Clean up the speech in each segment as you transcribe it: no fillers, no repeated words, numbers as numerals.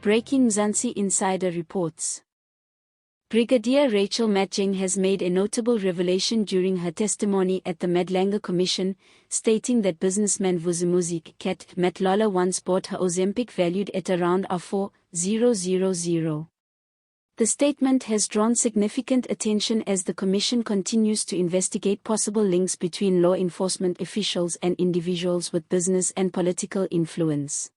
Breaking Mzansi Insider reports. Brigadier Rachel Matjeng has made a notable revelation during her testimony at the Madlanga Commission, stating that businessman Vusimuzi Matlala once bought her Ozempic valued at around R4,000. The statement has drawn significant attention as the Commission continues to investigate possible links between law enforcement officials and individuals with business and political influence.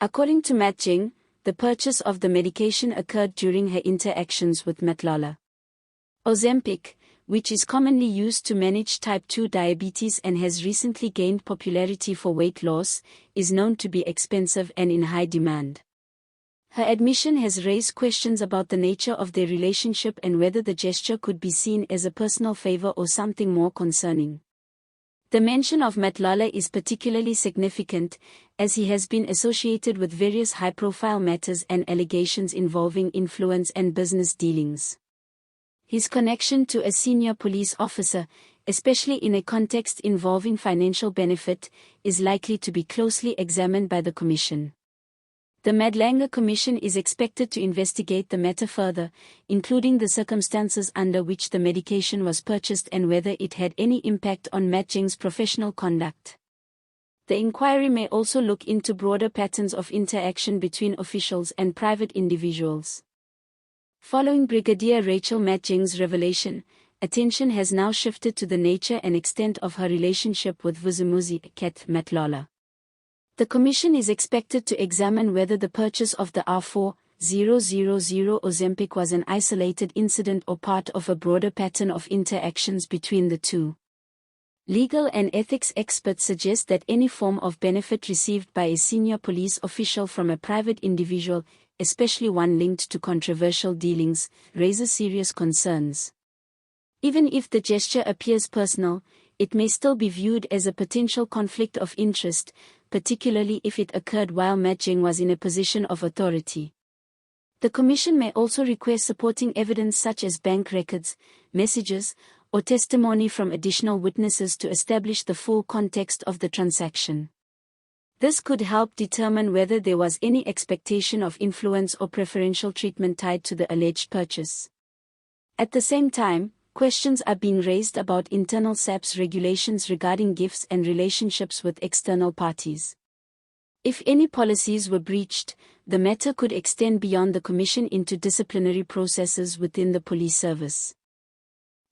According to Matjeng, the purchase of the medication occurred during her interactions with Matlala. Ozempic, which is commonly used to manage type 2 diabetes and has recently gained popularity for weight loss, is known to be expensive and in high demand. Her admission has raised questions about the nature of their relationship and whether the gesture could be seen as a personal favor or something more concerning. The mention of Matlala is particularly significant, as he has been associated with various high-profile matters and allegations involving influence and business dealings. His connection to a senior police officer, especially in a context involving financial benefit, is likely to be closely examined by the Commission. The Madlanga Commission is expected to investigate the matter further, including the circumstances under which the medication was purchased and whether it had any impact on Matjeng's professional conduct. The inquiry may also look into broader patterns of interaction between officials and private individuals. Following Brigadier Rachel Matjeng's revelation, attention has now shifted to the nature and extent of her relationship with Vusimuzi Matlala. The Commission is expected to examine whether the purchase of the R4,000 Ozempic was an isolated incident or part of a broader pattern of interactions between the two. Legal and ethics experts suggest that any form of benefit received by a senior police official from a private individual, especially one linked to controversial dealings, raises serious concerns. Even if the gesture appears personal, it may still be viewed as a potential conflict of interest, particularly if it occurred while Matjeng was in a position of authority. The Commission may also request supporting evidence such as bank records, messages, or testimony from additional witnesses to establish the full context of the transaction. This could help determine whether there was any expectation of influence or preferential treatment tied to the alleged purchase. At the same time, questions are being raised about internal SAP's regulations regarding gifts and relationships with external parties. If any policies were breached, the matter could extend beyond the Commission into disciplinary processes within the police service.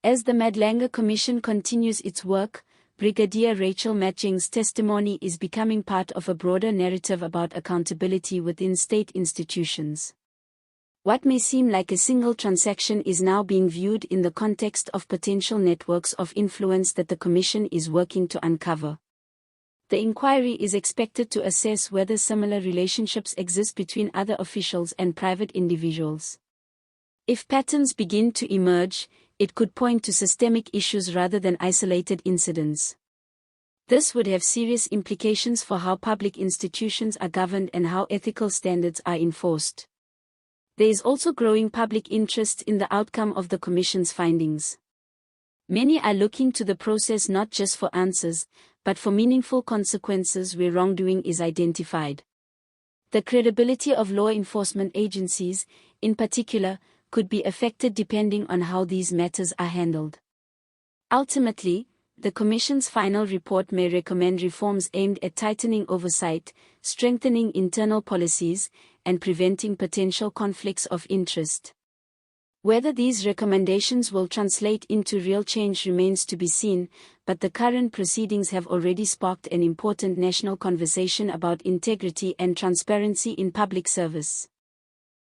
As the Madlanga Commission continues its work, Brigadier Rachel Matjeng's testimony is becoming part of a broader narrative about accountability within state institutions. What may seem like a single transaction is now being viewed in the context of potential networks of influence that the Commission is working to uncover. The inquiry is expected to assess whether similar relationships exist between other officials and private individuals. If patterns begin to emerge, it could point to systemic issues rather than isolated incidents. This would have serious implications for how public institutions are governed and how ethical standards are enforced. There is also growing public interest in the outcome of the Commission's findings. Many are looking to the process not just for answers, but for meaningful consequences where wrongdoing is identified. The credibility of law enforcement agencies, in particular, could be affected depending on how these matters are handled. Ultimately, the Commission's final report may recommend reforms aimed at tightening oversight, strengthening internal policies, and preventing potential conflicts of interest. Whether these recommendations will translate into real change remains to be seen, but the current proceedings have already sparked an important national conversation about integrity and transparency in public service.